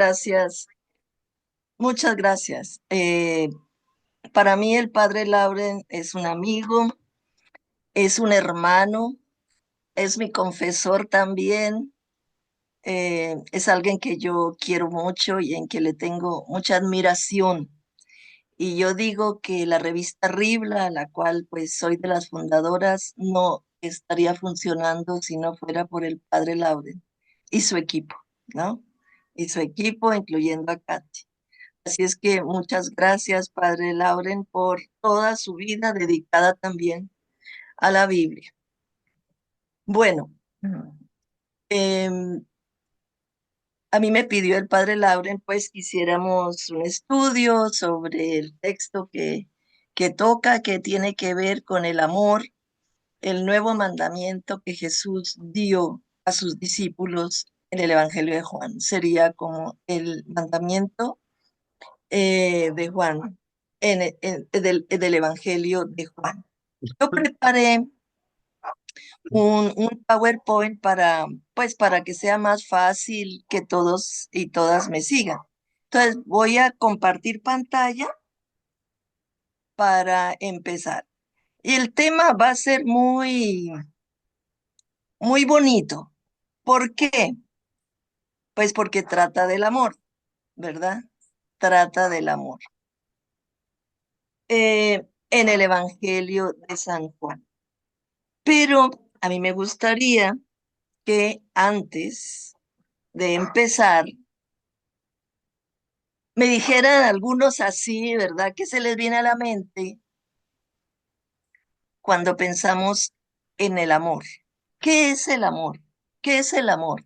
gracias, muchas gracias. Para mí el padre Lauren es un amigo, es un hermano, es mi confesor también, es alguien que yo quiero mucho y en que le tengo mucha admiración. Y yo digo que la revista Ribla, la cual pues soy de las fundadoras, no estaría funcionando si no fuera por el padre Lauren y su equipo, ¿no? Y su equipo, incluyendo a Katy. Así es que muchas gracias, padre Lauren, por toda su vida dedicada también a la Biblia. Bueno, em, a mí me pidió el padre Lauren, pues, que hiciéramos un estudio sobre el texto que toca, que tiene que ver con el amor, el nuevo mandamiento que Jesús dio a sus discípulos en el Evangelio de Juan. Sería como el mandamiento de Juan, del Evangelio de Juan. Yo preparé un PowerPoint para, pues, para que sea más fácil que todos y todas me sigan. Entonces, voy a compartir pantalla para empezar. Y el tema va a ser muy bonito. ¿Por qué? Pues porque trata del amor, ¿verdad? Trata del amor. En el Evangelio de San Juan. Pero a mí me gustaría que antes de empezar me dijeran algunos así, ¿verdad? ¿Qué se les viene a la mente cuando pensamos en el amor? ¿Qué es el amor? ¿Qué es el amor?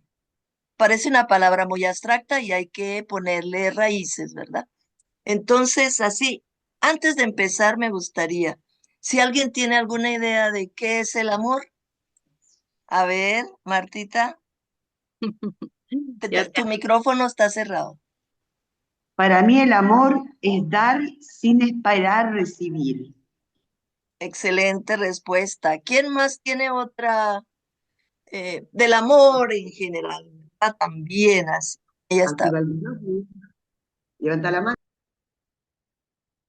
Parece una palabra muy abstracta y hay que ponerle raíces, ¿verdad? Entonces, así, antes de empezar, me gustaría, si alguien tiene alguna idea de qué es el amor, a ver, Martita, Ya tu te- micrófono está cerrado. Para mí el amor es dar sin esperar recibir. Excelente respuesta. ¿Quién más tiene otra del amor en general? Ah, también así. Ya Santi está. Baldinotti, levanta la mano.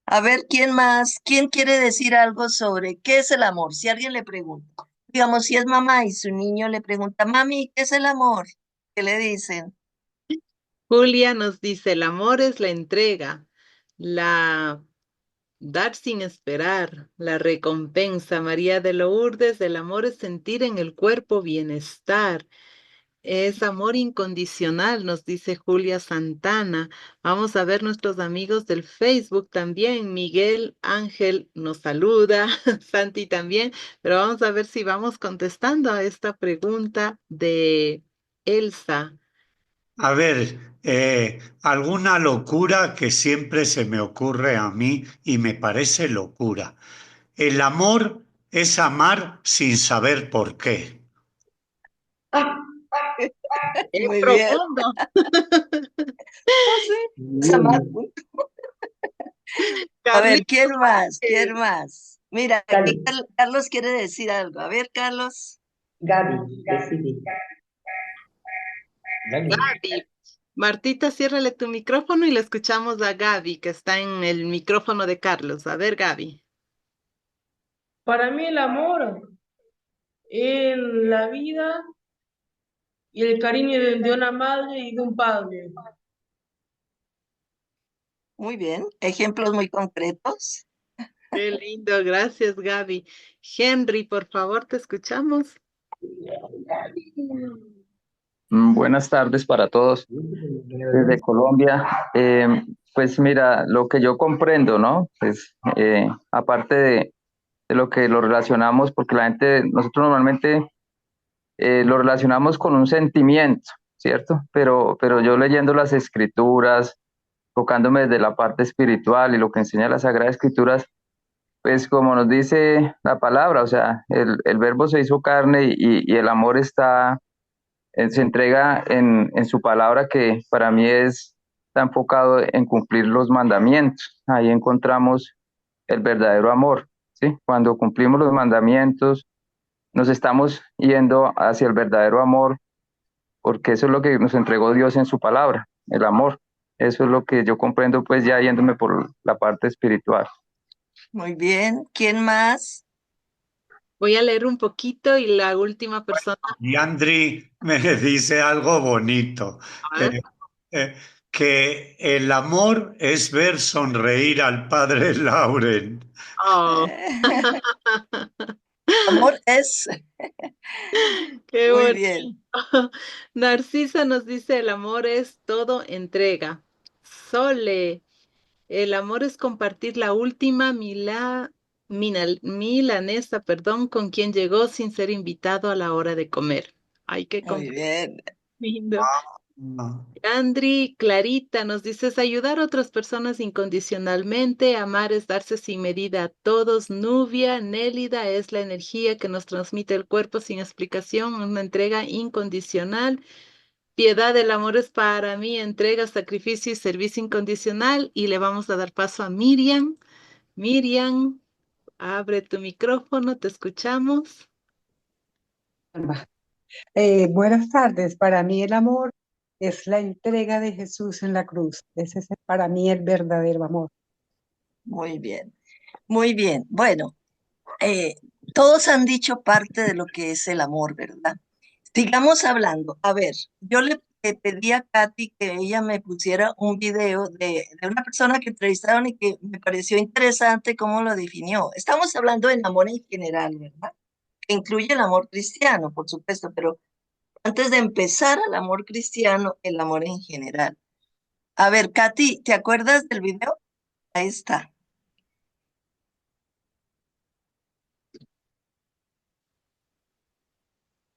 A ver, ¿quién más? ¿Quién quiere decir algo sobre qué es el amor? Si alguien le pregunta, digamos, si es mamá y su niño le pregunta, mami, ¿qué es el amor? ¿Qué le dicen? Julia nos dice, el amor es la entrega, la dar sin esperar, la recompensa. María de Lourdes, el amor es sentir en el cuerpo bienestar. Es amor incondicional, nos dice Julia Santana. Vamos a ver nuestros amigos del Facebook también. Miguel Ángel nos saluda, Santi también, pero vamos a ver si vamos contestando a esta pregunta de Elsa. A ver, alguna locura que siempre se me ocurre a mí y me parece locura. El amor es amar sin saber por qué. Es Muy bien. profundo. Oh, sí. Samar. Bien. A ver, Carlitos, ¿quién más? ¿Quién más? Mira, aquí Carlos, Carlos quiere decir algo. A ver, Carlos. Gaby, decidí. Gaby. Gaby. Martita, ciérrale tu micrófono y le escuchamos a Gaby, que está en el micrófono de Carlos. A ver, Gaby. Para mí el amor es la vida y el cariño de una madre y de un padre. Muy bien. Ejemplos muy concretos. Qué lindo, gracias, Gaby. Henry, por favor, te escuchamos. Buenas tardes para todos desde Colombia. Pues mira, lo que yo comprendo, ¿no? Pues aparte de lo que lo relacionamos, porque la gente, nosotros normalmente lo relacionamos con un sentimiento, ¿cierto? Pero yo leyendo las escrituras, tocándome desde la parte espiritual y lo que enseña la Sagrada Escrituras, pues como nos dice la palabra, o sea, el verbo se hizo carne y el amor está se entrega en su palabra que para mí está enfocado en cumplir los mandamientos. Ahí encontramos el verdadero amor, ¿sí? Cuando cumplimos los mandamientos, nos estamos yendo hacia el verdadero amor, porque eso es lo que nos entregó Dios en su palabra. el amor. Eso es lo que yo comprendo, pues ya yéndome por la parte espiritual. Muy bien. ¿Quién más? Voy a leer un poquito y la última persona. Y Andri me dice algo bonito, ¿Ah? eh, eh, que el amor es ver sonreír al padre Lauren. Oh, Amor es. qué Muy bonito. bien. Narcisa nos dice, el amor es todo entrega. Sole, el amor es compartir la última milanesa, perdón, con quien llegó sin ser invitado a la hora de comer. Ay, qué Muy bien. lindo. Ah, Andri, Clarita, nos dices ayudar a otras personas incondicionalmente, amar es darse sin medida a todos. Nubia, Nélida es la energía que nos transmite el cuerpo sin explicación, una entrega incondicional. Piedad, el amor es para mí, entrega, sacrificio y servicio incondicional. Y le vamos a dar paso a Miriam. Miriam, abre tu micrófono, te escuchamos. Buenas tardes. Para mí el amor es la entrega de Jesús en la cruz. Ese es para mí el verdadero amor. Muy bien. Muy bien. Bueno, eh, todos han dicho parte de lo que es el amor, ¿verdad? Sigamos hablando. A ver, yo le pedí a Katy que ella me pusiera un video de una persona que entrevistaron y que me pareció interesante cómo lo definió. Estamos hablando del amor en general, ¿verdad? Que incluye el amor cristiano, por supuesto, pero antes de empezar al amor cristiano, el amor en general. A ver, Katy, ¿te acuerdas del video? Ahí está.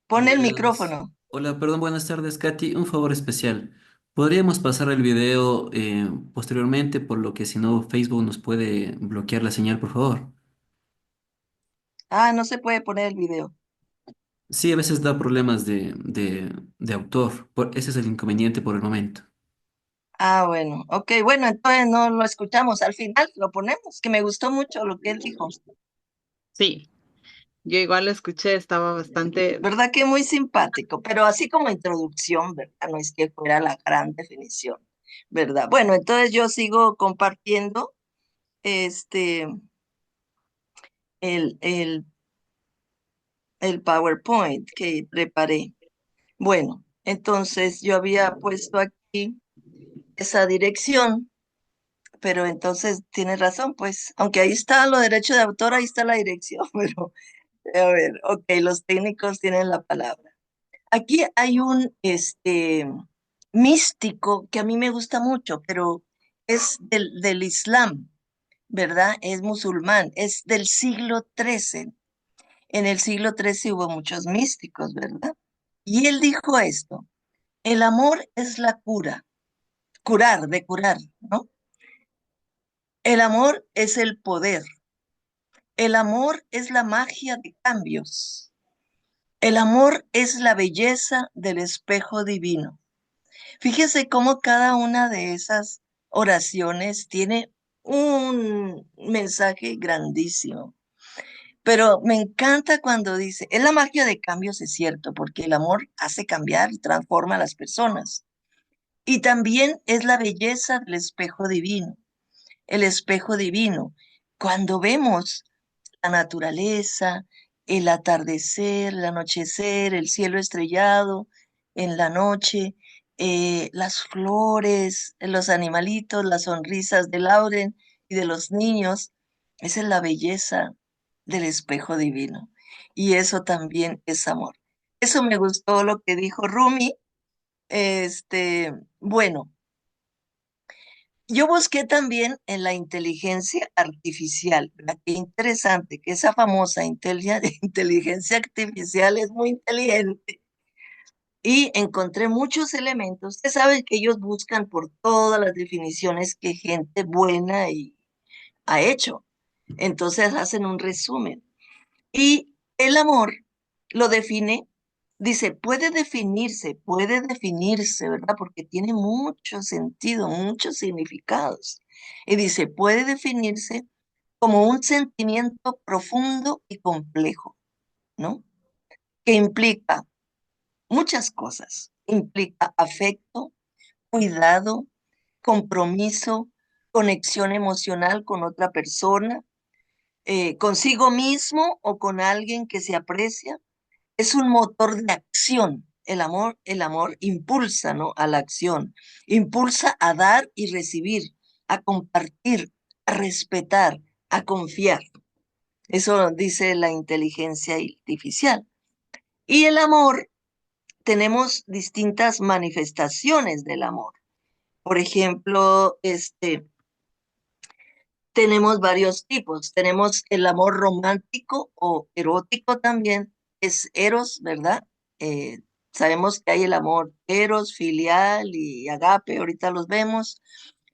Pon el Buenas. micrófono. Hola, perdón, buenas tardes, Katy. Un favor especial. ¿Podríamos pasar el video posteriormente, por lo que si no Facebook nos puede bloquear la señal, por favor? Ah, no se puede poner el video. Sí, a veces da problemas de autor. Ese es el inconveniente por el momento. Ah, bueno, ok, bueno, entonces no lo escuchamos. Al final lo ponemos, que me gustó mucho lo que él dijo. Sí, yo igual lo escuché, estaba bastante. ¿Verdad que muy simpático? Pero así como introducción, ¿verdad? No es que fuera la gran definición, ¿verdad? Bueno, entonces yo sigo compartiendo este, el, el, el PowerPoint que preparé. Bueno, entonces yo había puesto aquí esa dirección, pero entonces tienes razón, pues, aunque ahí está lo derecho de autor, ahí está la dirección, pero a ver, ok, los técnicos tienen la palabra. Aquí hay un místico que a mí me gusta mucho, pero es del Islam, ¿verdad? Es musulmán, es del siglo XIII. En el siglo XIII hubo muchos místicos, ¿verdad? Y él dijo esto, el amor es la cura, curar, de curar, ¿no? El amor es el poder, el amor es la magia de cambios, el amor es la belleza del espejo divino. Fíjese cómo cada una de esas oraciones tiene un mensaje grandísimo. Pero me encanta cuando dice, es la magia de cambios, es cierto, porque el amor hace cambiar y transforma a las personas. Y también es la belleza del espejo divino. El espejo divino. Cuando vemos la naturaleza, el atardecer, el anochecer, el cielo estrellado en la noche, las flores, los animalitos, las sonrisas de Lauren y de los niños. Esa es la belleza del espejo divino. Y eso también es amor. Eso me gustó lo que dijo Rumi. Bueno, yo busqué también en la inteligencia artificial, ¿verdad? Qué interesante que esa famosa inteligencia artificial es muy inteligente y encontré muchos elementos. Usted sabe que ellos buscan por todas las definiciones que gente buena y ha hecho. Entonces hacen un resumen. Y el amor lo define, dice, puede definirse, ¿verdad? Porque tiene mucho sentido, muchos significados. Y dice, puede definirse como un sentimiento profundo y complejo, ¿no? Que implica muchas cosas. Implica afecto, cuidado, compromiso, conexión emocional con otra persona, consigo mismo o con alguien que se aprecia. Es un motor de acción. El amor impulsa, ¿no? A la acción, impulsa a dar y recibir, a compartir, a respetar, a confiar. Eso dice la inteligencia artificial. Y el amor, tenemos distintas manifestaciones del amor. Por ejemplo, tenemos varios tipos. Tenemos el amor romántico o erótico también, es eros, ¿verdad? Eh, Sabemos que hay el amor eros, filial y agape, ahorita los vemos.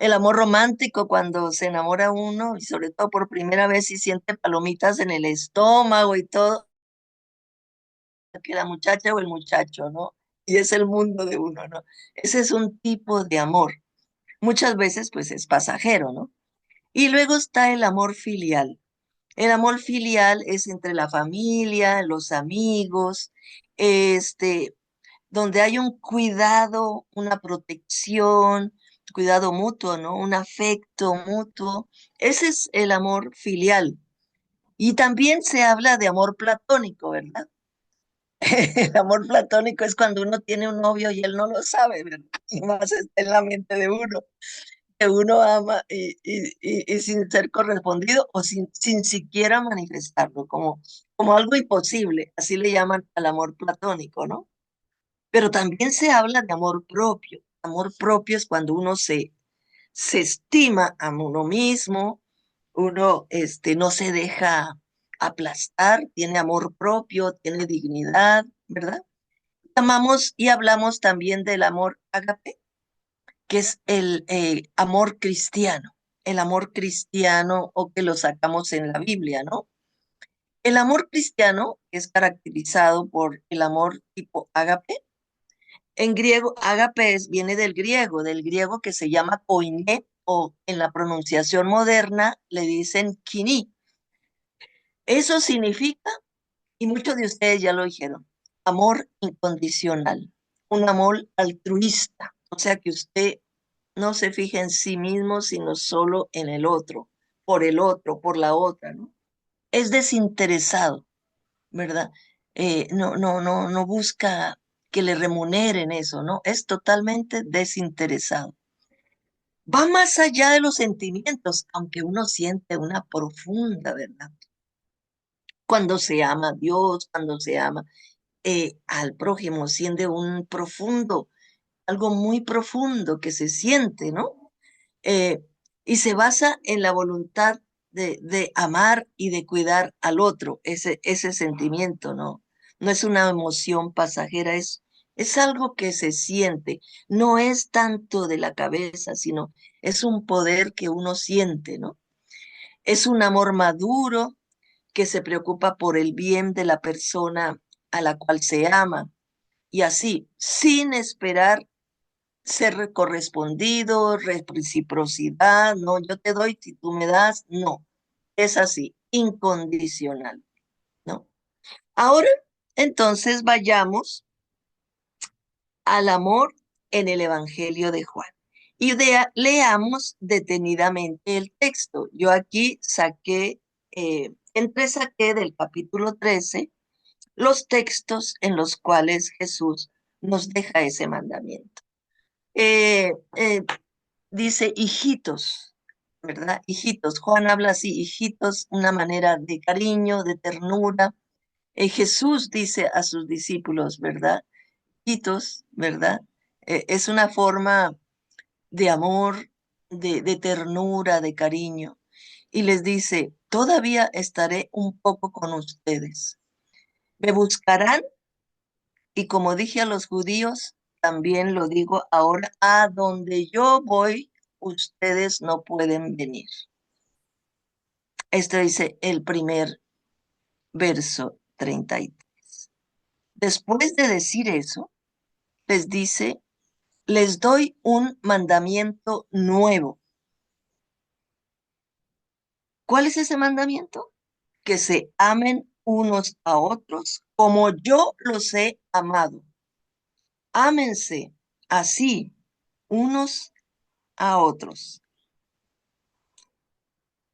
El amor romántico cuando se enamora uno y sobre todo por primera vez y siente palomitas en el estómago y todo, que la muchacha o el muchacho, ¿no? Y es el mundo de uno, ¿no? Ese es un tipo de amor. Muchas veces pues es pasajero, ¿no? Y luego está el amor filial. El amor filial es entre la familia, los amigos, este, donde hay un cuidado, una protección, cuidado mutuo, ¿no? Un afecto mutuo. Ese es el amor filial. Y también se habla de amor platónico, ¿verdad? El amor platónico es cuando uno tiene un novio y él no lo sabe, ¿verdad? Y más está en la mente de uno, que uno ama y sin ser correspondido o sin siquiera manifestarlo, como algo imposible, así le llaman al amor platónico, ¿no? Pero también se habla de amor propio. Amor propio es cuando uno se estima a uno mismo, uno no se deja aplastar, tiene amor propio, tiene dignidad, ¿verdad? Amamos y hablamos también del amor ágape, que es el amor cristiano o que lo sacamos en la Biblia, ¿no? El amor cristiano es caracterizado por el amor tipo ágape. En griego, ágape viene del griego que se llama koiné, o en la pronunciación moderna le dicen kiní. Eso significa, y muchos de ustedes ya lo dijeron, amor incondicional, un amor altruista, o sea que usted no se fija en sí mismo, sino solo en el otro, por la otra, ¿no? Es desinteresado, ¿verdad? No busca que le remuneren eso, ¿no? Es totalmente desinteresado. Va más allá de los sentimientos, aunque uno siente una profunda, ¿verdad? Cuando se ama a Dios, cuando se ama al prójimo, siente un profundo, algo muy profundo que se siente, ¿no? eh, y se basa en la voluntad de amar y de cuidar al otro, ese sentimiento, ¿no? No es una emoción pasajera, es algo que se siente, no es tanto de la cabeza, sino es un poder que uno siente, ¿no? Es un amor maduro que se preocupa por el bien de la persona a la cual se ama y así, sin esperar ser correspondido, reciprocidad, no, yo te doy si tú me das, no, es así, incondicional, ¿no? Ahora, entonces vayamos al amor en el Evangelio de Juan y leamos detenidamente el texto. Yo aquí saqué del capítulo 13 los textos en los cuales Jesús nos deja ese mandamiento. Eh, eh, Dice hijitos, ¿verdad? Hijitos. Juan habla así, hijitos, una manera de cariño, de ternura. Jesús dice a sus discípulos, ¿verdad? Hijitos, ¿verdad? Es una forma de amor, de ternura, de cariño. Y les dice, todavía estaré un poco con ustedes. Me buscarán y como dije a los judíos, también lo digo ahora, a donde yo voy, ustedes no pueden venir. Esto dice el primer verso 33. Después de decir eso, les dice, les doy un mandamiento nuevo. ¿Cuál es ese mandamiento? Que se amen unos a otros como yo los he amado. Ámense así unos a otros.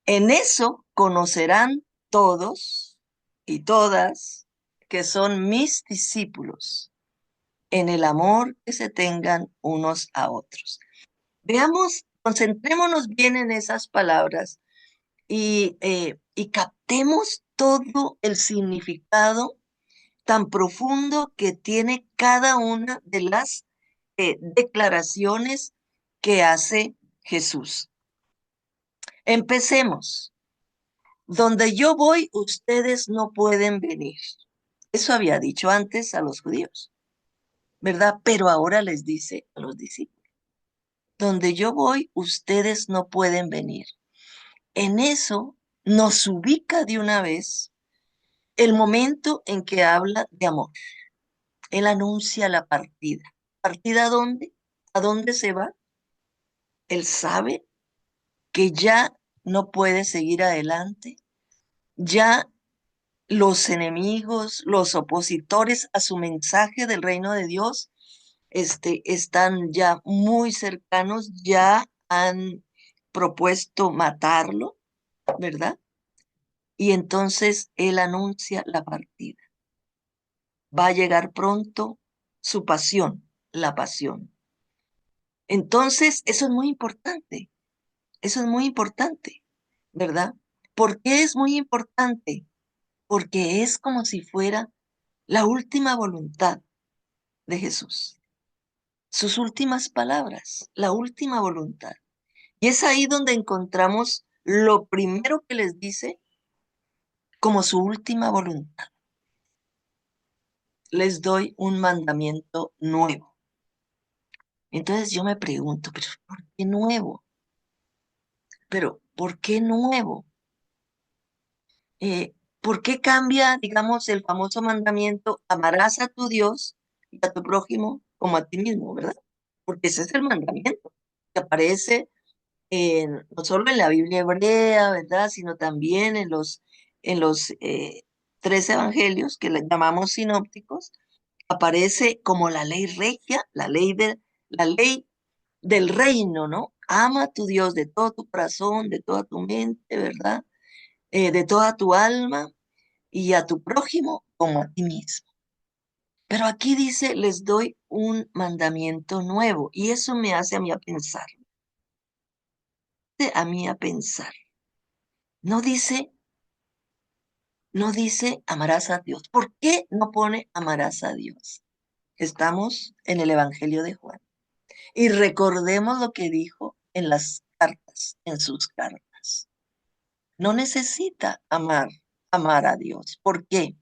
En eso conocerán todos y todas que son mis discípulos, en el amor que se tengan unos a otros. Veamos, concentrémonos bien en esas palabras y captemos todo el significado tan profundo que tiene cada una de las declaraciones que hace Jesús. Empecemos. Donde yo voy, ustedes no pueden venir. Eso había dicho antes a los judíos, ¿verdad? Pero ahora les dice a los discípulos, donde yo voy, ustedes no pueden venir. En eso nos ubica de una vez el momento en que habla de amor. Él anuncia la partida. ¿Partida a dónde? ¿A dónde se va? Él sabe que ya no puede seguir adelante, ya los enemigos, los opositores a su mensaje del reino de Dios, están ya muy cercanos, ya han propuesto matarlo, ¿verdad? Y entonces él anuncia la partida. Va a llegar pronto su pasión, la pasión. Entonces, eso es muy importante, ¿verdad? ¿Por qué es muy importante? Porque es como si fuera la última voluntad de Jesús, sus últimas palabras, la última voluntad. Y es ahí donde encontramos lo primero que les dice como su última voluntad. Les doy un mandamiento nuevo. Entonces yo me pregunto, pero ¿por qué nuevo? Pero ¿por qué nuevo? ¿Por qué cambia, digamos, el famoso mandamiento, amarás a tu Dios y a tu prójimo como a ti mismo, ¿verdad? Porque ese es el mandamiento que aparece no solo en la Biblia hebrea, ¿verdad? Sino también en los 3 evangelios que le llamamos sinópticos, aparece como la ley regia, la ley del reino, ¿no? Ama a tu Dios de todo tu corazón, de toda tu mente, ¿verdad? De toda tu alma y a tu prójimo como a ti mismo. Pero aquí dice, les doy un mandamiento nuevo y eso me hace a mí a pensar, a mí a pensar. No dice, no dice amarás a Dios. ¿Por qué no pone amarás a Dios? Estamos en el Evangelio de Juan. Y recordemos lo que dijo en las cartas, en sus cartas. No necesita amar a Dios. ¿Por qué?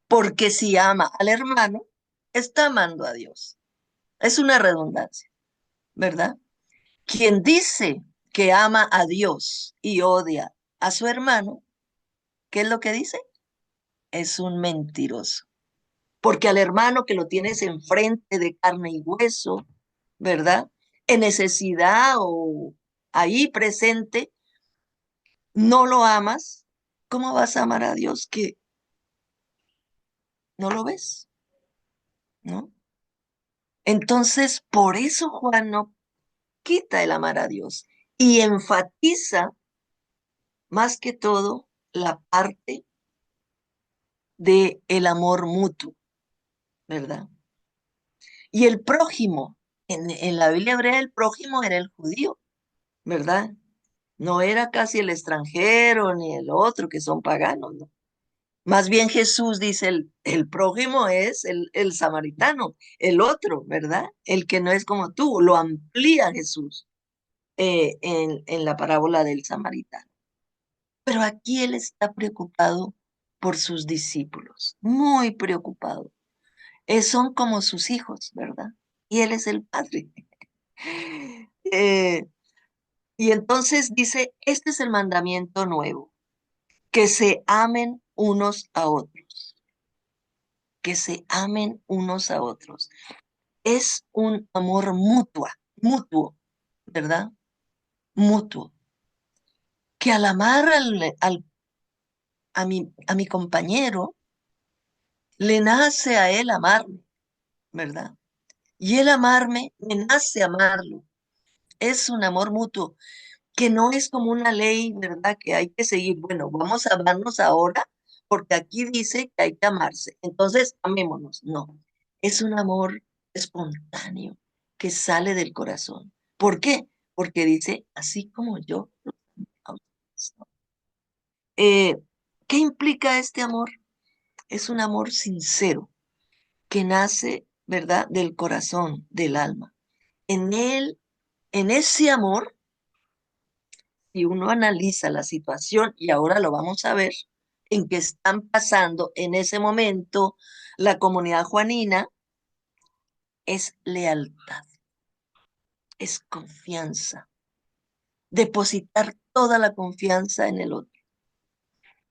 Porque si ama al hermano, está amando a Dios. Es una redundancia, ¿verdad? Quien dice que ama a Dios y odia a su hermano, ¿qué es lo que dice? Es un mentiroso. Porque al hermano que lo tienes enfrente de carne y hueso, ¿verdad? En necesidad o ahí presente, no lo amas, ¿cómo vas a amar a Dios que no lo ves? ¿No? Entonces, por eso Juan no quita el amar a Dios y enfatiza más que todo la parte de el amor mutuo, ¿verdad? Y el prójimo, en la Biblia hebrea el prójimo era el judío, ¿verdad? No era casi el extranjero ni el otro que son paganos, ¿no? Más bien Jesús dice, el prójimo es el samaritano, el otro, ¿verdad? El que no es como tú, lo amplía Jesús en la parábola del samaritano. Pero aquí él está preocupado por sus discípulos, muy preocupado. Son como sus hijos, ¿verdad? Y él es el padre. Eh, y entonces dice, este es el mandamiento nuevo, que se amen unos a otros, que se amen unos a otros. Es un amor mutuo, ¿verdad? Mutuo. Que al amar a mi compañero, le nace a él amarme, ¿verdad? Y el amarme, me nace amarlo. Es un amor mutuo, que no es como una ley, ¿verdad? Que hay que seguir. Bueno, vamos a amarnos ahora, porque aquí dice que hay que amarse. Entonces, amémonos. No, es un amor espontáneo que sale del corazón. ¿Por qué? Porque dice, así como yo los amo a ustedes, ¿no? Eh, ¿Qué implica este amor? Es un amor sincero que nace, ¿verdad? Del corazón, del alma. En él, en ese amor, si uno analiza la situación, y ahora lo vamos a ver, en que están pasando en ese momento la comunidad juanina, es lealtad, es confianza, depositar toda la confianza en el otro,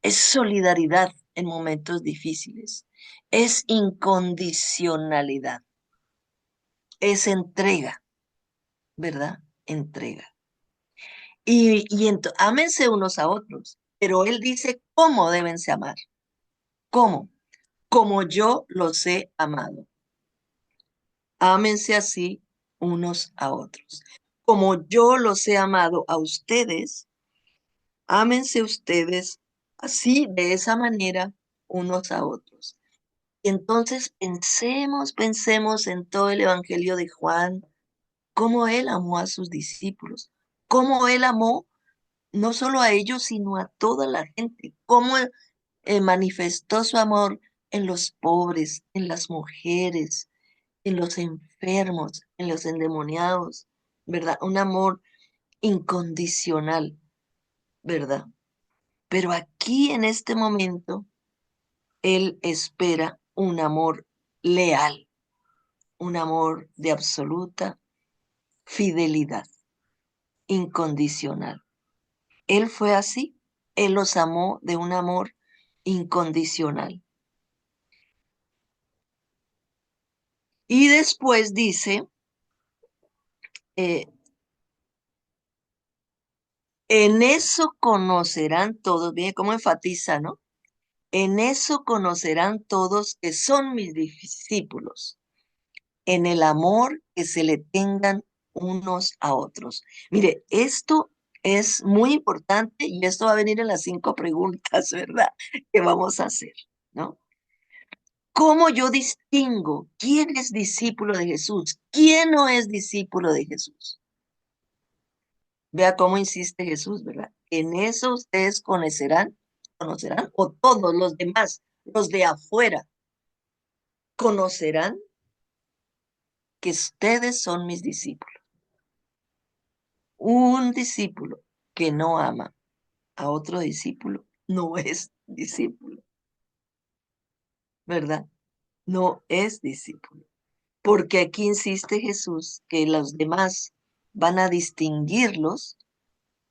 es solidaridad en momentos difíciles, es incondicionalidad, es entrega, ¿verdad? Entrega. Ámense unos a otros, pero él dice cómo débense amar. ¿Cómo? Como yo los he amado. Ámense así unos a otros. Como yo los he amado a ustedes, ámense ustedes así, de esa manera, unos a otros. Y entonces pensemos en todo el Evangelio de Juan, cómo él amó a sus discípulos, cómo él amó no solo a ellos, sino a toda la gente, cómo manifestó su amor en los pobres, en las mujeres, en los enfermos, en los endemoniados, ¿verdad? Un amor incondicional, ¿verdad? Pero aquí en este momento, Él espera un amor leal, un amor de absoluta fidelidad, incondicional. Él fue así, Él los amó de un amor incondicional. Y después dice, eh, en eso conocerán todos, bien, cómo enfatiza, ¿no? En eso conocerán todos que son mis discípulos, en el amor que se le tengan unos a otros. Mire, esto es muy importante y esto va a venir en las 5 preguntas, ¿verdad? Que vamos a hacer, ¿no? ¿Cómo yo distingo quién es discípulo de Jesús? ¿Quién no es discípulo de Jesús? Vea cómo insiste Jesús, ¿verdad? En eso ustedes conocerán, o todos los demás, los de afuera, conocerán que ustedes son mis discípulos. Un discípulo que no ama a otro discípulo no es discípulo, ¿verdad? No es discípulo. Porque aquí insiste Jesús que los demás van a distinguirlos,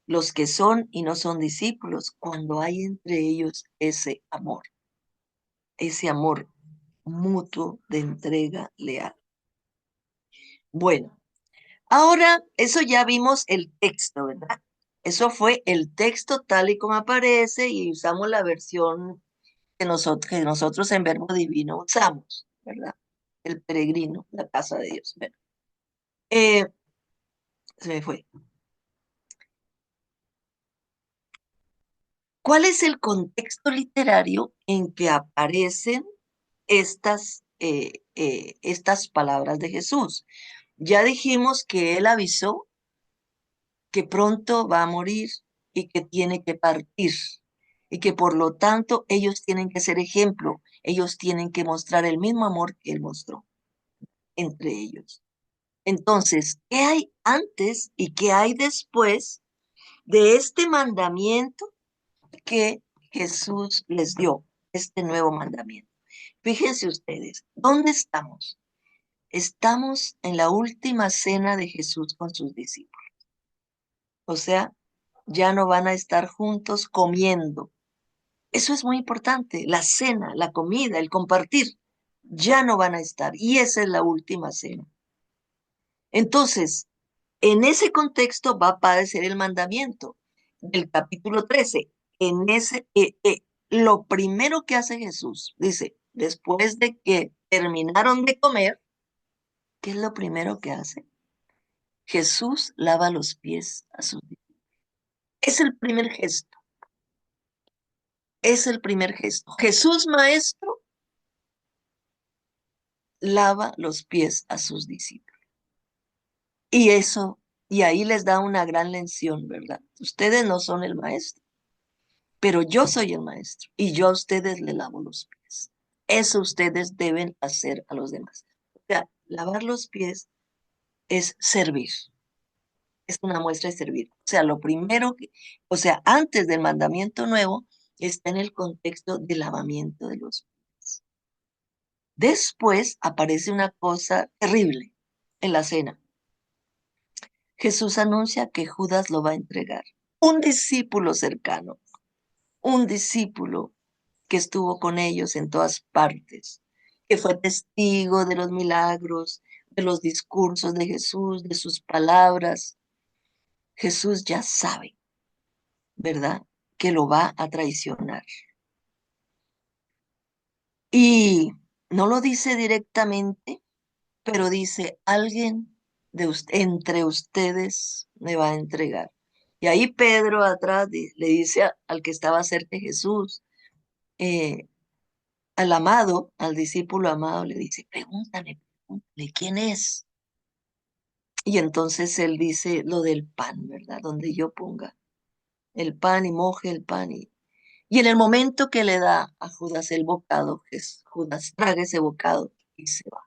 los que son y no son discípulos, cuando hay entre ellos ese amor mutuo de entrega leal. Bueno, ahora eso ya vimos el texto, ¿verdad? Eso fue el texto tal y como aparece y usamos la versión que nosotros en Verbo Divino usamos, ¿verdad? El peregrino, la casa de Dios. Bueno, eh, se me fue. ¿Cuál es el contexto literario en que aparecen estas palabras de Jesús? Ya dijimos que él avisó que pronto va a morir y que tiene que partir y que por lo tanto ellos tienen que ser ejemplo, ellos tienen que mostrar el mismo amor que él mostró entre ellos. Entonces, ¿qué hay antes y qué hay después de este mandamiento que Jesús les dio, este nuevo mandamiento? Fíjense ustedes, ¿dónde estamos? Estamos en la última cena de Jesús con sus discípulos. O sea, ya no van a estar juntos comiendo. Eso es muy importante, la cena, la comida, el compartir. Ya no van a estar. Y esa es la última cena. Entonces, en ese contexto va a aparecer el mandamiento del capítulo 13. Lo primero que hace Jesús, dice, después de que terminaron de comer, ¿Qué es lo primero que hace? Jesús lava los pies a sus discípulos. Es el primer gesto. Es el primer gesto. Jesús maestro lava los pies a sus discípulos. Y eso, y ahí les da una gran lección, ¿verdad? Ustedes no son el maestro, pero yo soy el maestro y yo a ustedes le lavo los pies. Eso ustedes deben hacer a los demás. O sea, lavar los pies es servir. Es una muestra de servir. O sea, lo primero que, o sea, antes del mandamiento nuevo, está en el contexto del lavamiento de los pies. Después aparece una cosa terrible en la cena. Jesús anuncia que Judas lo va a entregar. Un discípulo cercano, un discípulo que estuvo con ellos en todas partes, que fue testigo de los milagros, de los discursos de Jesús, de sus palabras. Jesús ya sabe, ¿verdad?, que lo va a traicionar. Y no lo dice directamente, pero dice, alguien entre ustedes me va a entregar. Y ahí Pedro atrás le dice al que estaba cerca de Jesús, eh, al amado, al discípulo amado, le dice, pregúntale, ¿quién es? Y entonces él dice lo del pan, ¿verdad? Donde yo ponga el pan y moje el pan. Y en el momento que le da a Judas el bocado, Judas traga ese bocado y se va.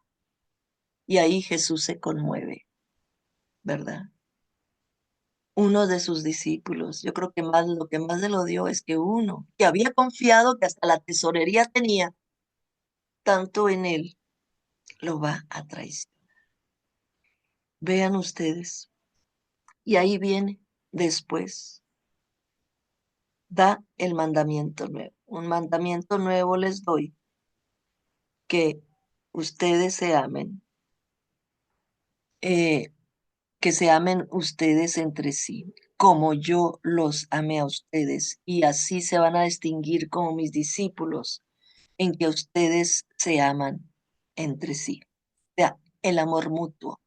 Y ahí Jesús se conmueve, ¿verdad? Uno de sus discípulos, yo creo que más lo que más le lo dio es que uno que había confiado que hasta la tesorería tenía tanto en él, lo va a traicionar. Vean ustedes. Y ahí viene después, da el mandamiento nuevo. Un mandamiento nuevo les doy, que ustedes se amen, eh, que se amen ustedes entre sí, como yo los amé a ustedes, y así se van a distinguir como mis discípulos, en que ustedes se aman entre sí. O sea, el amor mutuo.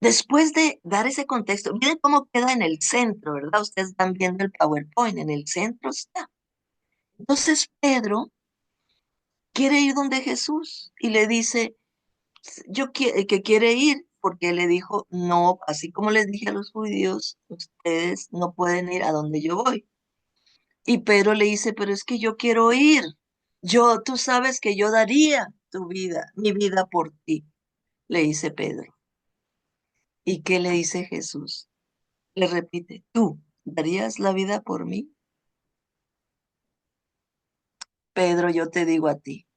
Después de dar ese contexto, miren cómo queda en el centro, ¿verdad? Ustedes están viendo el PowerPoint, en el centro está. Entonces Pedro quiere ir donde Jesús y le dice, que quiere ir, porque le dijo, no, así como les dije a los judíos, ustedes no pueden ir a donde yo voy. Y Pedro le dice, pero es que yo quiero ir. Tú sabes que yo daría mi vida por ti, le dice Pedro. ¿Y qué le dice Jesús? Le repite, ¿tú darías la vida por mí? Pedro, yo te digo a ti,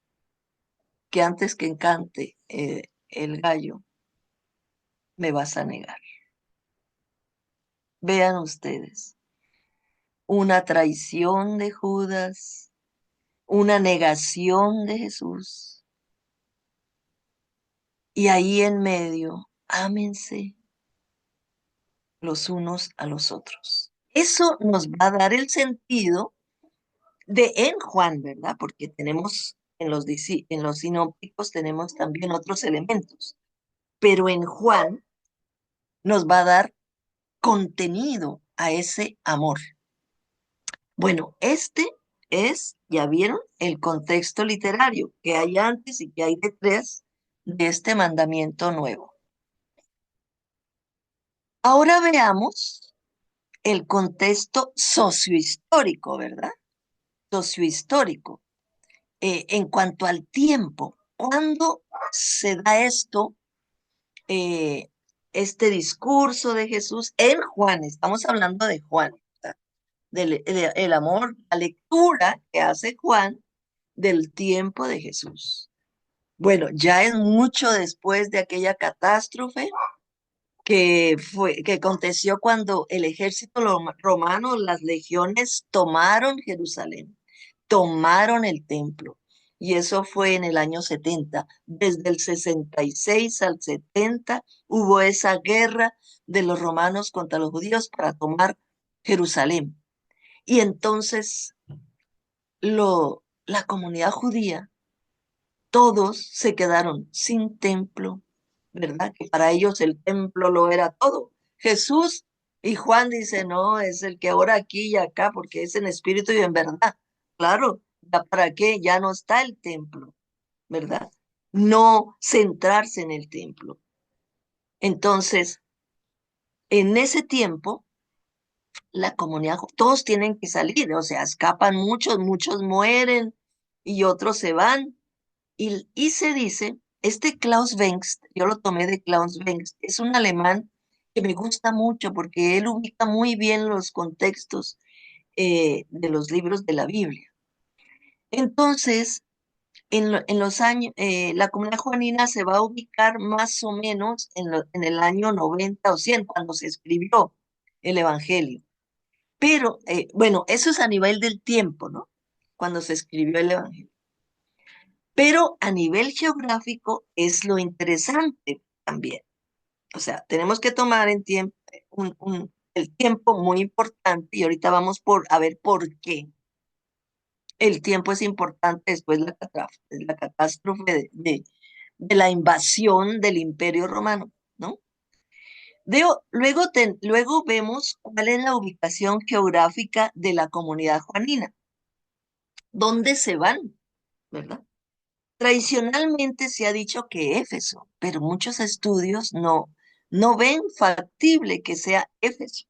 que antes que cante el gallo, me vas a negar. Vean ustedes, una traición de Judas, una negación de Jesús. Y ahí en medio, ámense los unos a los otros. Eso nos va a dar el sentido de en Juan, ¿verdad? Porque tenemos en los sinópticos tenemos también otros elementos, pero en Juan nos va a dar contenido a ese amor. Bueno, este es, ya vieron, el contexto literario que hay antes y que hay detrás de este mandamiento nuevo. Ahora veamos el contexto sociohistórico, ¿verdad? Sociohistórico. En cuanto al tiempo, ¿cuándo se da esto, este discurso de Jesús en Juan? Estamos hablando de Juan, el amor, la lectura que hace Juan del tiempo de Jesús. Bueno, ya es mucho después de aquella catástrofe que aconteció cuando el ejército romano, las legiones, tomaron Jerusalén, tomaron el templo. Y eso fue en el año 70. Desde el 66 al 70 hubo esa guerra de los romanos contra los judíos para tomar Jerusalén. Y entonces la comunidad judía todos se quedaron sin templo, ¿verdad? Que para ellos el templo lo era todo. Jesús y Juan dice, no, es el que ora aquí y acá, porque es en espíritu y en verdad. Claro, ¿ya para qué? Ya no está el templo, ¿verdad? No centrarse en el templo. Entonces, en ese tiempo, la comunidad, todos tienen que salir, o sea, escapan muchos, muchos mueren y otros se van. Y se dice, este Klaus Bengst, yo lo tomé de Klaus Bengst, es un alemán que me gusta mucho porque él ubica muy bien los contextos de los libros de la Biblia. Entonces, en los años, la comunidad juanina se va a ubicar más o menos en el año 90 o 100 cuando se escribió el Evangelio. Pero, bueno, eso es a nivel del tiempo, ¿no? Cuando se escribió el Evangelio. Pero a nivel geográfico es lo interesante también. O sea, tenemos que tomar en tiempo el tiempo muy importante y ahorita vamos a ver por qué el tiempo es importante después de la catástrofe de la invasión del Imperio Romano, ¿no? Luego vemos cuál es la ubicación geográfica de la comunidad juanina. ¿Dónde se van? ¿Verdad? Tradicionalmente se ha dicho que Éfeso, pero muchos estudios no ven factible que sea Éfeso.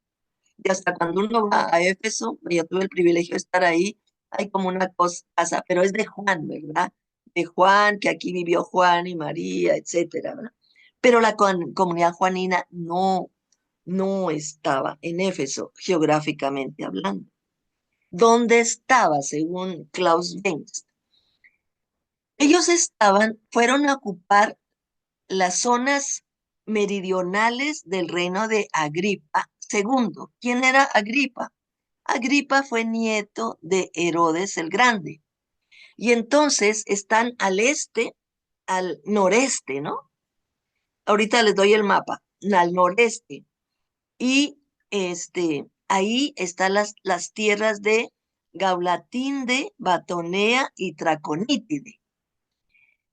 Y hasta cuando uno va a Éfeso, yo tuve el privilegio de estar ahí, hay como una casa, pero es de Juan, ¿verdad? De Juan, que aquí vivió Juan y María, etcétera, ¿verdad? Pero la comunidad juanina no estaba en Éfeso, geográficamente hablando. ¿Dónde estaba, según Klaus Benz? Ellos fueron a ocupar las zonas meridionales del reino de Agripa II. ¿Quién era Agripa? Agripa fue nieto de Herodes el Grande. Y entonces están al este, al noreste, ¿no? Ahorita les doy el mapa, al noreste. Y ahí están las tierras de Gaulatinde, Batonea y Traconítide.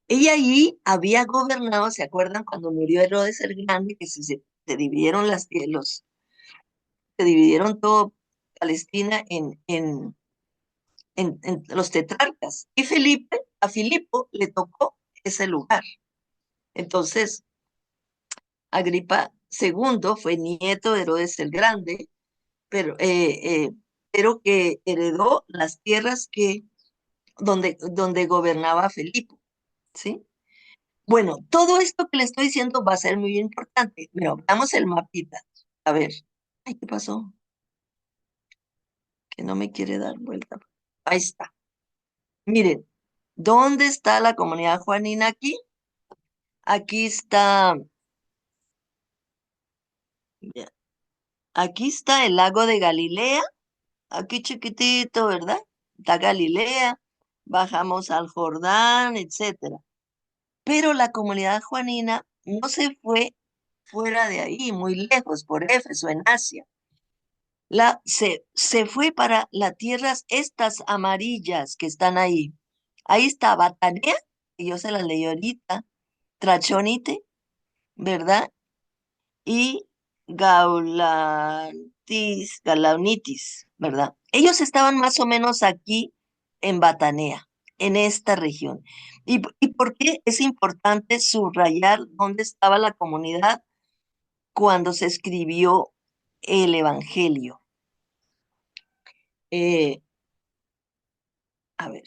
Ella allí había gobernado, ¿se acuerdan cuando murió Herodes el Grande, que se dividieron se dividieron todo Palestina en los tetrarcas? Y a Filipo le tocó ese lugar. Entonces, Agripa II fue nieto de Herodes el Grande, pero que heredó las tierras donde gobernaba Filipo, ¿sí? Bueno, todo esto que le estoy diciendo va a ser muy importante. Pero veamos el mapita. A ver. Ay, ¿qué pasó? Que no me quiere dar vuelta. Ahí está. Miren, ¿dónde está la comunidad juanina aquí? Aquí está, ya, aquí está el lago de Galilea, aquí chiquitito, ¿verdad? Está Galilea, bajamos al Jordán, etcétera. Pero la comunidad juanina no se fue fuera de ahí, muy lejos, por Éfeso, en Asia. Se fue para las tierras estas amarillas que están ahí. Ahí está Batanea, que yo se las leí ahorita, Trachonite, ¿verdad? Y Gaulanitis, ¿verdad? Ellos estaban más o menos aquí en Batanea, en esta región. ¿Y por qué es importante subrayar dónde estaba la comunidad cuando se escribió el Evangelio? Eh, a ver.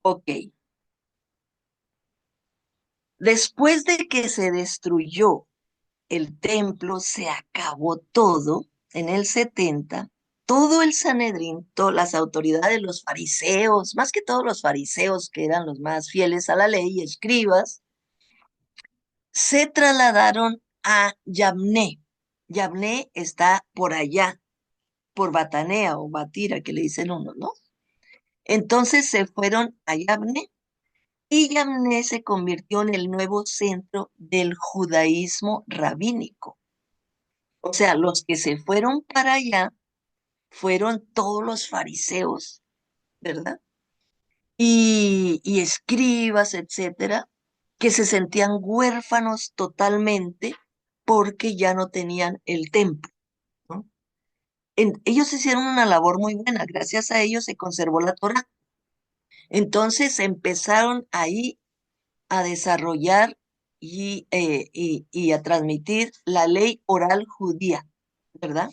Ok. Después de que se destruyó el templo, se acabó todo en el 70, todo el Sanedrín, todas las autoridades, los fariseos, más que todos los fariseos que eran los más fieles a la ley, escribas, se trasladaron a Yabné. Yabné está por allá, por Batanea o Batira, que le dicen uno, ¿no? Entonces se fueron a Yabné y Yamné se convirtió en el nuevo centro del judaísmo rabínico. O sea, los que se fueron para allá fueron todos los fariseos, ¿verdad? Y escribas, etcétera, que se sentían huérfanos totalmente porque ya no tenían el templo, ¿no? Ellos hicieron una labor muy buena, gracias a ellos se conservó la Torá. Entonces empezaron ahí a desarrollar y a transmitir la ley oral judía, ¿verdad?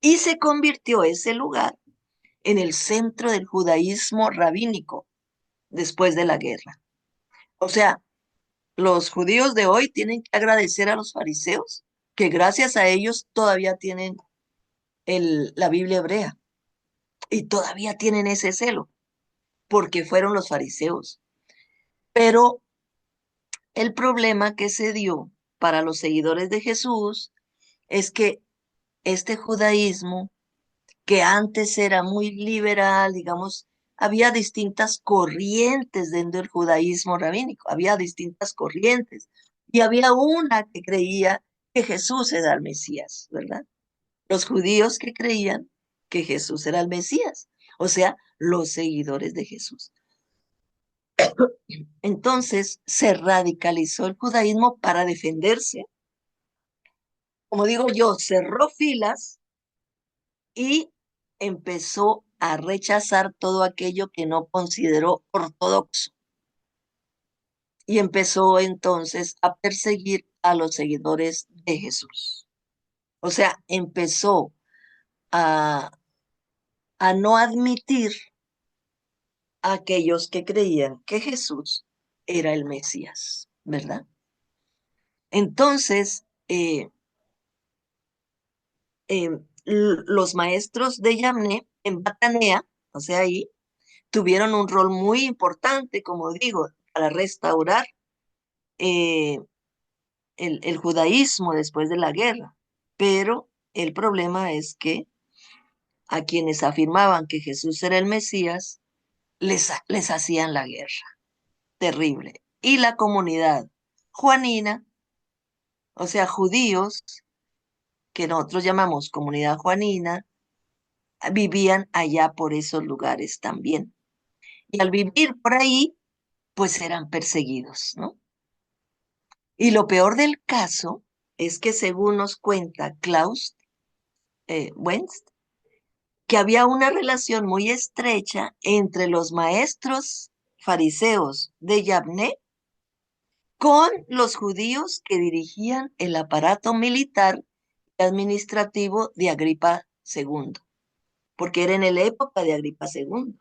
Y se convirtió ese lugar en el centro del judaísmo rabínico después de la guerra. O sea, los judíos de hoy tienen que agradecer a los fariseos que gracias a ellos todavía tienen la Biblia hebrea y todavía tienen ese celo, porque fueron los fariseos. Pero el problema que se dio para los seguidores de Jesús es que este judaísmo, que antes era muy liberal, digamos, había distintas corrientes dentro del judaísmo rabínico, había distintas corrientes, y había una que creía que Jesús era el Mesías, ¿verdad? Los judíos que creían que Jesús era el Mesías, o sea, los seguidores de Jesús. Entonces se radicalizó el judaísmo para defenderse. Como digo yo, cerró filas y empezó a rechazar todo aquello que no consideró ortodoxo. Y empezó entonces a perseguir a los seguidores de Jesús. O sea, empezó a, a no admitir a aquellos que creían que Jesús era el Mesías, ¿verdad? Entonces, los maestros de Yamné en Batanea, o sea, ahí, tuvieron un rol muy importante, como digo, para restaurar eh, el judaísmo después de la guerra. Pero el problema es que a quienes afirmaban que Jesús era el Mesías, les hacían la guerra. Terrible. Y la comunidad juanina, o sea, judíos, que nosotros llamamos comunidad juanina, vivían allá por esos lugares también. Y al vivir por ahí, pues eran perseguidos, ¿no? Y lo peor del caso es que según nos cuenta Klaus Wenz, que había una relación muy estrecha entre los maestros fariseos de Yabné con los judíos que dirigían el aparato militar y administrativo de Agripa II, porque era en la época de Agripa II.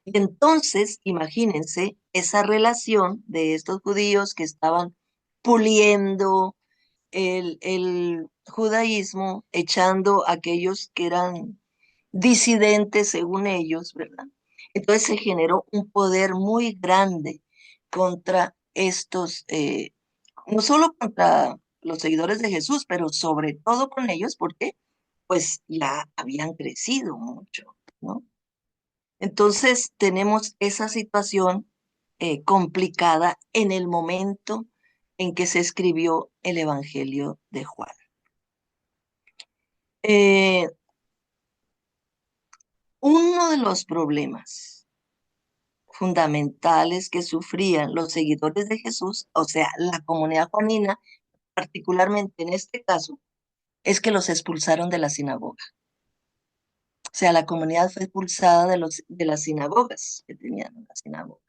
Y entonces, imagínense esa relación de estos judíos que estaban puliendo el judaísmo, echando a aquellos que eran disidentes según ellos, ¿verdad? Entonces se generó un poder muy grande contra estos, no solo contra los seguidores de Jesús, pero sobre todo con ellos, porque pues ya habían crecido mucho, ¿no? Entonces tenemos esa situación complicada en el momento en que se escribió el Evangelio de Juan. Eh, Uno de los problemas fundamentales que sufrían los seguidores de Jesús, o sea, la comunidad juanina, particularmente en este caso, es que los expulsaron de la sinagoga. O sea, la comunidad fue expulsada de las sinagogas que tenían en la sinagoga.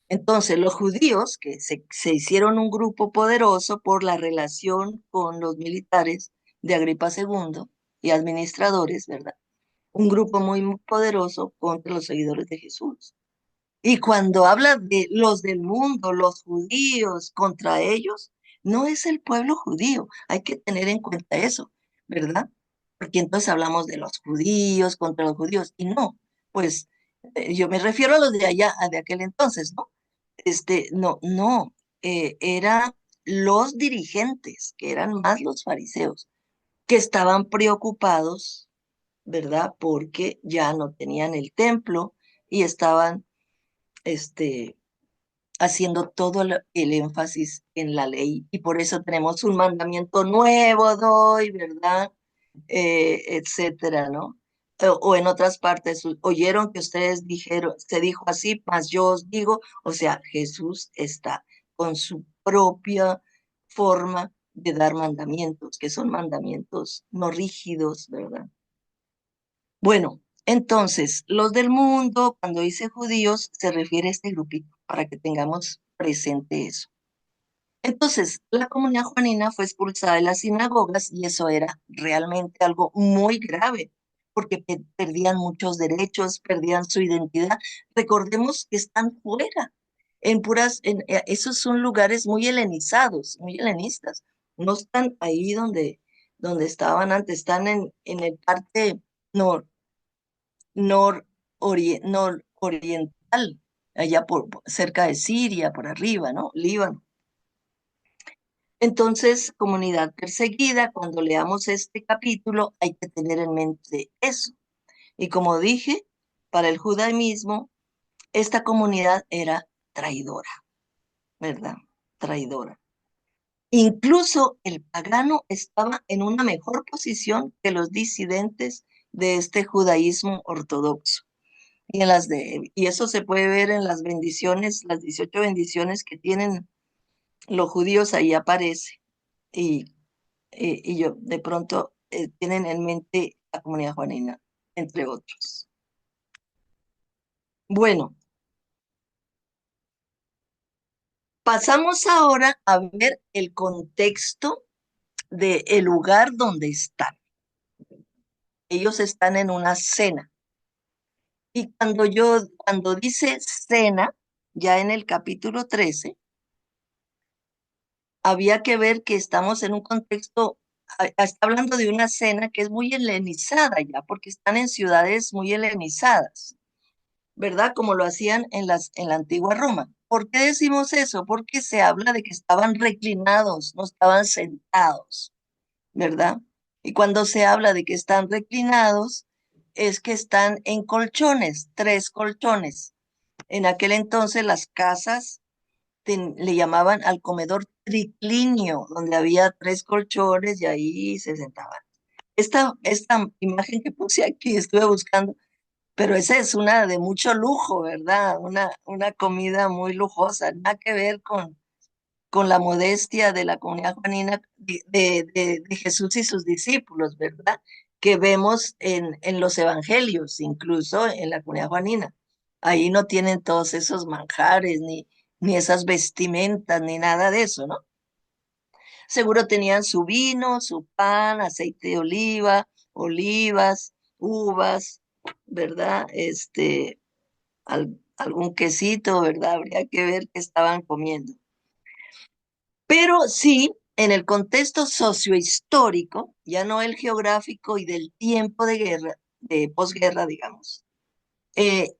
Entonces, los judíos, que se hicieron un grupo poderoso por la relación con los militares de Agripa II y administradores, ¿verdad? Un grupo muy poderoso contra los seguidores de Jesús. Y cuando habla de los del mundo, los judíos contra ellos, no es el pueblo judío. Hay que tener en cuenta eso, ¿verdad? Porque entonces hablamos de los judíos contra los judíos. Y no, pues yo me refiero a los de allá, de aquel entonces, ¿no? No, eran los dirigentes, que eran más los fariseos, que estaban preocupados, ¿verdad? Porque ya no tenían el templo y estaban, este, haciendo todo el énfasis en la ley. Y por eso tenemos un mandamiento nuevo, doy, ¿verdad? etcétera, ¿no? O en otras partes, oyeron que ustedes dijeron, se dijo así, mas yo os digo, o sea, Jesús está con su propia forma de dar mandamientos, que son mandamientos no rígidos, ¿verdad? Bueno, entonces, los del mundo, cuando dice judíos, se refiere a este grupito, para que tengamos presente eso. Entonces, la comunidad juanina fue expulsada de las sinagogas y eso era realmente algo muy grave, porque perdían muchos derechos, perdían su identidad. Recordemos que están fuera, esos son lugares muy helenizados, muy helenistas. No están ahí donde estaban antes, están en el parte nor, nororiental, allá cerca de Siria, por arriba, ¿no? Líbano. Entonces, comunidad perseguida, cuando leamos este capítulo, hay que tener en mente eso. Y como dije, para el judaísmo, esta comunidad era traidora, ¿verdad? Traidora. Incluso el pagano estaba en una mejor posición que los disidentes de este judaísmo ortodoxo. Y eso se puede ver en las bendiciones, las 18 bendiciones que tienen los judíos, ahí aparece. Y yo, de pronto, tienen en mente la comunidad juanina, entre otros. Bueno, pasamos ahora a ver el contexto del lugar donde están. Ellos están en una cena. Y cuando dice cena, ya en el capítulo 13, había que ver que estamos en un contexto, está hablando de una cena que es muy helenizada ya, porque están en ciudades muy helenizadas, ¿verdad? Como lo hacían en la antigua Roma. ¿Por qué decimos eso? Porque se habla de que estaban reclinados, no estaban sentados, ¿verdad? Y cuando se habla de que están reclinados, es que están en colchones, 3 colchones. En aquel entonces las casas le llamaban al comedor triclinio, donde había 3 colchones y ahí se sentaban. Esta imagen que puse aquí, estuve buscando, pero esa es una de mucho lujo, ¿verdad? Una comida muy lujosa, nada que ver con la modestia de la comunidad juanina de Jesús y sus discípulos, ¿verdad? Que vemos en los evangelios, incluso en la comunidad juanina. Ahí no tienen todos esos manjares, ni esas vestimentas, ni nada de eso, ¿no? Seguro tenían su vino, su pan, aceite de oliva, olivas, uvas, ¿verdad? Algún quesito, ¿verdad? Habría que ver qué estaban comiendo. Pero sí, en el contexto sociohistórico, ya no el geográfico y del tiempo de guerra, de posguerra, digamos, eh,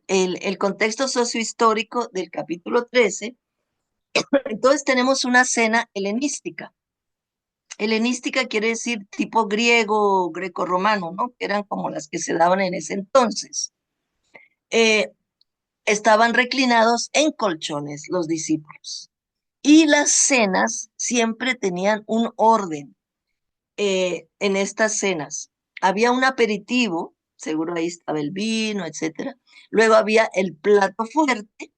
el contexto sociohistórico del capítulo 13, entonces tenemos una cena helenística. Helenística quiere decir tipo griego, greco-romano, ¿no? Que eran como las que se daban en ese entonces. Estaban reclinados en colchones los discípulos. Y las cenas siempre tenían un orden en estas cenas. Había un aperitivo, seguro ahí estaba el vino, etcétera. Luego había el plato fuerte,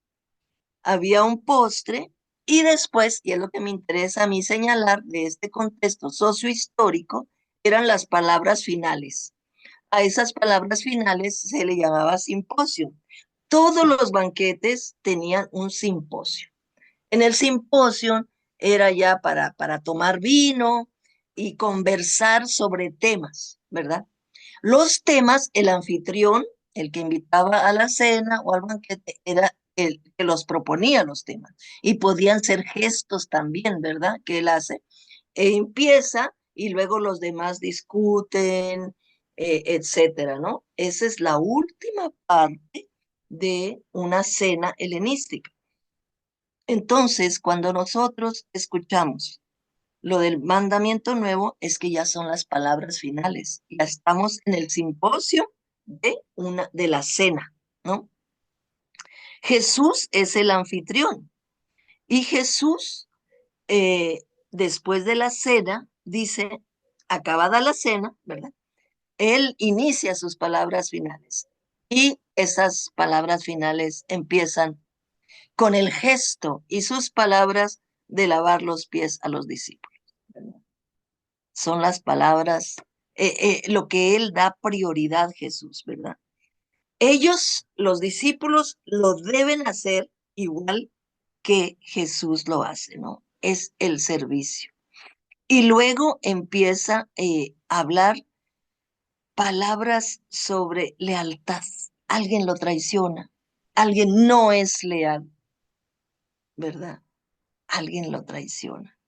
había un postre y después, y es lo que me interesa a mí señalar de este contexto sociohistórico, eran las palabras finales. A esas palabras finales se le llamaba simposio. Todos los banquetes tenían un simposio. En el simposio era ya para tomar vino y conversar sobre temas, ¿verdad? Los temas, el anfitrión, el que invitaba a la cena o al banquete, era el que los proponía los temas. Y podían ser gestos también, ¿verdad? Que él hace. Empieza y luego los demás discuten, etcétera, ¿no? Esa es la última parte de una cena helenística. Entonces, cuando nosotros escuchamos lo del mandamiento nuevo, es que ya son las palabras finales. Ya estamos en el simposio de la cena, ¿no? Jesús es el anfitrión y Jesús, después de la cena, dice, acabada la cena, ¿verdad? Él inicia sus palabras finales y esas palabras finales empiezan con el gesto y sus palabras de lavar los pies a los discípulos, ¿verdad? Son las palabras, lo que él da prioridad, Jesús, ¿verdad? Ellos, los discípulos, lo deben hacer igual que Jesús lo hace, ¿no? Es el servicio. Y luego empieza a hablar palabras sobre lealtad. Alguien lo traiciona, alguien no es leal, ¿verdad? Alguien lo traiciona.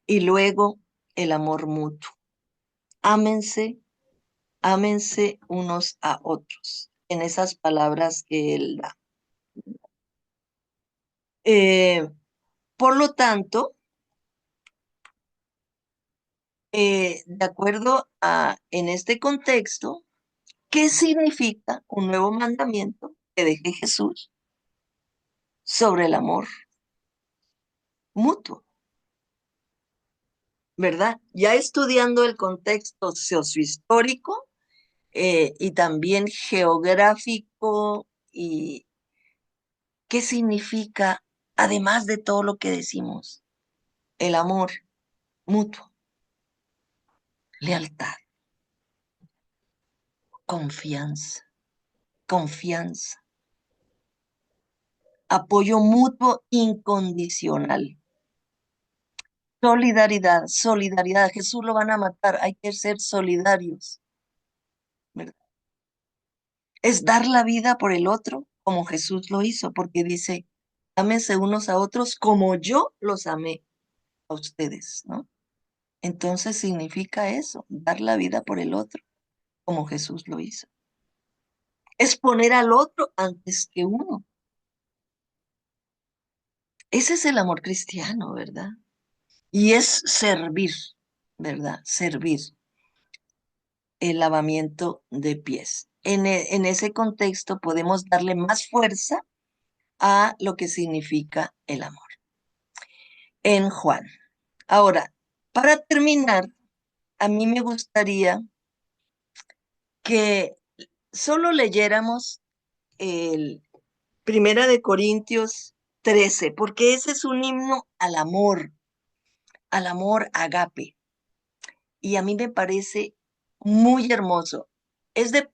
Y luego el amor mutuo. Ámense, ámense unos a otros, en esas palabras que él da. Eh, por lo tanto, de acuerdo a, en este contexto, ¿qué significa un nuevo mandamiento que deje Jesús sobre el amor mutuo? ¿Verdad? Ya estudiando el contexto sociohistórico y también geográfico y qué significa, además de todo lo que decimos, el amor mutuo, lealtad, confianza, confianza, apoyo mutuo incondicional. Solidaridad, solidaridad. Jesús lo van a matar, hay que ser solidarios, ¿verdad? Es dar la vida por el otro como Jesús lo hizo, porque dice, ámense unos a otros como yo los amé a ustedes, ¿no? Entonces significa eso, dar la vida por el otro como Jesús lo hizo. Es poner al otro antes que uno. Ese es el amor cristiano, ¿verdad? Y es servir, ¿verdad? Servir. El lavamiento de pies. En ese contexto podemos darle más fuerza a lo que significa el amor. En Juan. Ahora, para terminar, a mí me gustaría que solo leyéramos el Primera de Corintios 13, porque ese es un himno al amor agape. Y a mí me parece muy hermoso. Es de,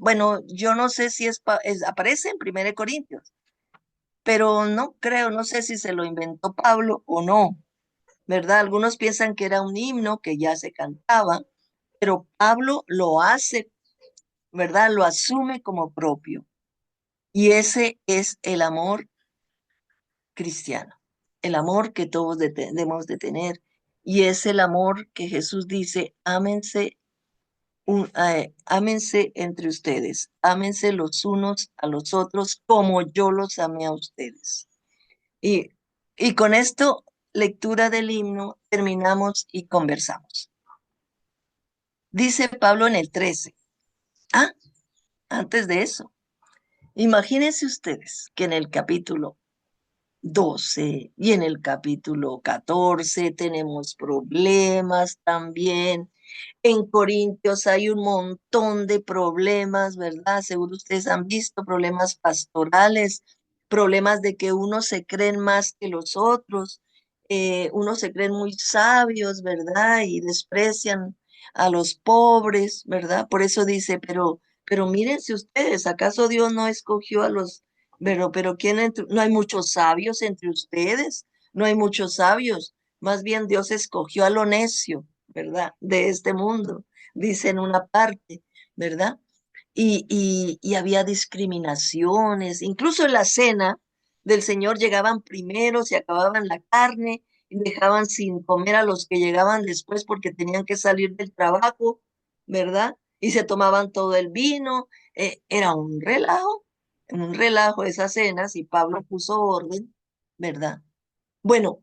bueno, yo no sé si aparece en 1 Corintios, pero no creo, no sé si se lo inventó Pablo o no, ¿verdad? Algunos piensan que era un himno que ya se cantaba, pero Pablo lo hace, ¿verdad? Lo asume como propio. Y ese es el amor cristiano, el amor que todos debemos de tener. Y es el amor que Jesús dice, ámense ámense entre ustedes, ámense los unos a los otros como yo los amé a ustedes. Y, y con esto, lectura del himno, terminamos y conversamos. Dice Pablo en el 13. Ah, antes de eso, imagínense ustedes que en el capítulo 12 y en el capítulo 14 tenemos problemas también. En Corintios hay un montón de problemas, ¿verdad? Seguro ustedes han visto problemas pastorales, problemas de que unos se creen más que los otros, unos se creen muy sabios, ¿verdad? Y desprecian a los pobres, ¿verdad? Por eso dice, pero mírense ustedes, ¿acaso Dios no escogió a los, pero quién no hay muchos sabios entre ustedes? No hay muchos sabios, más bien Dios escogió a lo necio, ¿verdad? De este mundo, dice en una parte, ¿verdad? Y había discriminaciones, incluso en la cena del Señor llegaban primero, se acababan la carne y dejaban sin comer a los que llegaban después porque tenían que salir del trabajo, ¿verdad? Y se tomaban todo el vino, era un relajo esas cenas y Pablo puso orden, ¿verdad? Bueno,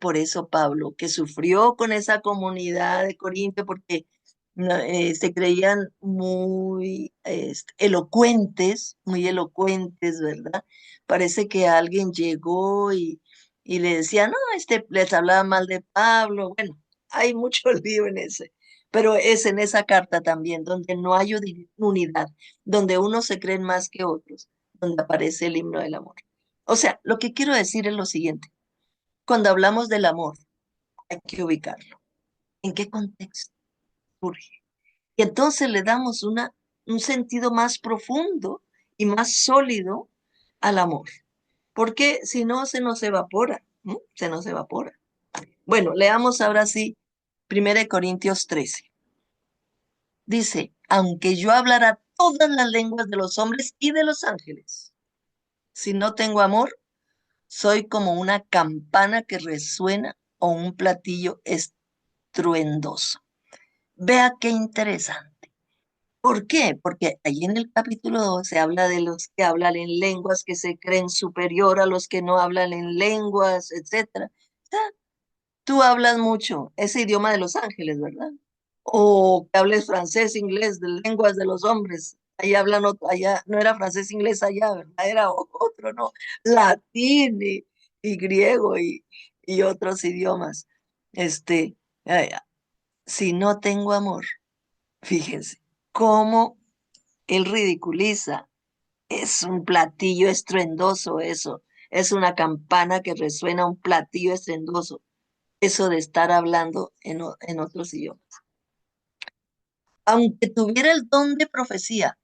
por eso Pablo, que sufrió con esa comunidad de Corinto, porque no, se creían muy elocuentes, ¿verdad? Parece que alguien llegó y le decía, no, les hablaba mal de Pablo. Bueno, hay mucho lío en ese. Pero es en esa carta también, donde no hay unidad, donde unos se creen más que otros, donde aparece el himno del amor. O sea, lo que quiero decir es lo siguiente. Cuando hablamos del amor, hay que ubicarlo. ¿En qué contexto surge? Y entonces le damos un sentido más profundo y más sólido al amor. Porque si no, se nos evapora, ¿no? Se nos evapora. Bueno, leamos ahora sí 1 Corintios 13. Dice, aunque yo hablara todas las lenguas de los hombres y de los ángeles, si no tengo amor, soy como una campana que resuena o un platillo estruendoso. Vea qué interesante. ¿Por qué? Porque ahí en el capítulo 2 se habla de los que hablan en lenguas que se creen superior a los que no hablan en lenguas, etc. Tú hablas mucho ese idioma de los ángeles, ¿verdad? O que hables francés, inglés, de lenguas de los hombres. Ahí hablan otro, allá no era francés, inglés allá, ¿verdad? Era otro, ¿no? Latín y griego y otros idiomas. Este, eh, si no tengo amor, fíjense, cómo él ridiculiza. Es un platillo estruendoso eso. Es una campana que resuena, un platillo estruendoso. Eso de estar hablando en otros idiomas. Aunque tuviera el don de profecía.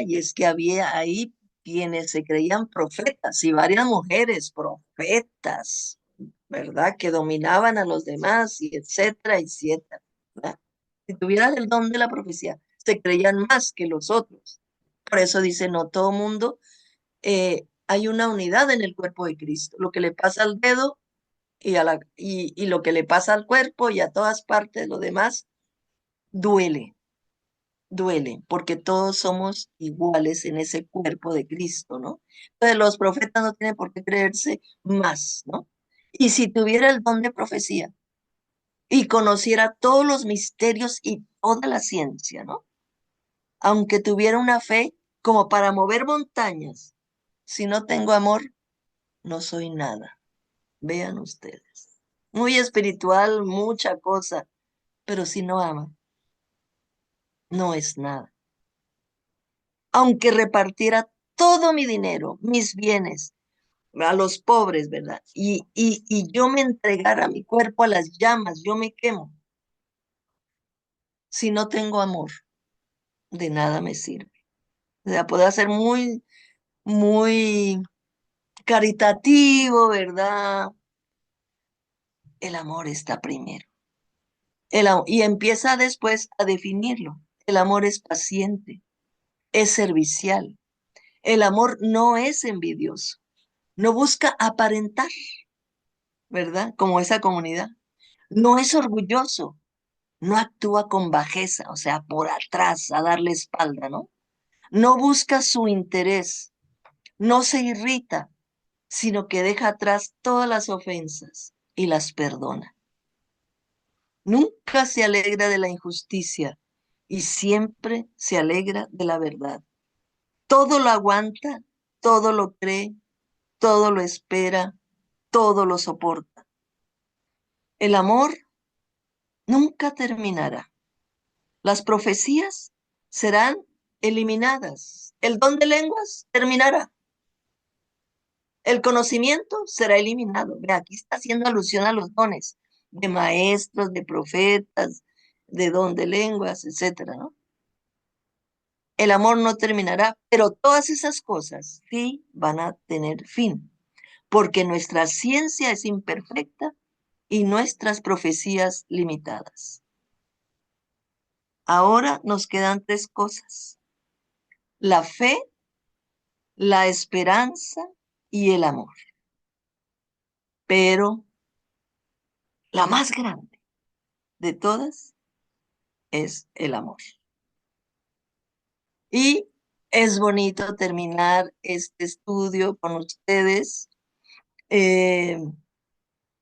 Y es que había ahí quienes se creían profetas y varias mujeres profetas, ¿verdad? Que dominaban a los demás y etcétera, etcétera. ¿Verdad? Si tuvieran el don de la profecía, se creían más que los otros. Por eso dice, no todo mundo, hay una unidad en el cuerpo de Cristo. Lo que le pasa al dedo y lo que le pasa al cuerpo y a todas partes, lo demás, duele, duele, porque todos somos iguales en ese cuerpo de Cristo, ¿no? Entonces los profetas no tienen por qué creerse más, ¿no? Y si tuviera el don de profecía y conociera todos los misterios y toda la ciencia, ¿no? Aunque tuviera una fe como para mover montañas, si no tengo amor, no soy nada. Vean ustedes. Muy espiritual, mucha cosa, pero si no ama, no es nada. Aunque repartiera todo mi dinero, mis bienes, a los pobres, ¿verdad? Y yo me entregara mi cuerpo a las llamas, yo me quemo. Si no tengo amor, de nada me sirve. O sea, puede ser muy, muy caritativo, ¿verdad? El amor está primero. Y empieza después a definirlo. El amor es paciente, es servicial. El amor no es envidioso, no busca aparentar, ¿verdad? Como esa comunidad. No es orgulloso, no actúa con bajeza, o sea, por atrás, a darle espalda, ¿no? No busca su interés, no se irrita, sino que deja atrás todas las ofensas y las perdona. Nunca se alegra de la injusticia y siempre se alegra de la verdad. Todo lo aguanta, todo lo cree, todo lo espera, todo lo soporta. El amor nunca terminará. Las profecías serán eliminadas. El don de lenguas terminará. El conocimiento será eliminado. Ve, aquí está haciendo alusión a los dones de maestros, de profetas, de don de lenguas, etcétera, ¿no? El amor no terminará, pero todas esas cosas sí van a tener fin, porque nuestra ciencia es imperfecta y nuestras profecías limitadas. Ahora nos quedan 3 cosas: la fe, la esperanza y el amor. Pero la más grande de todas es el amor. Y es bonito terminar este estudio con ustedes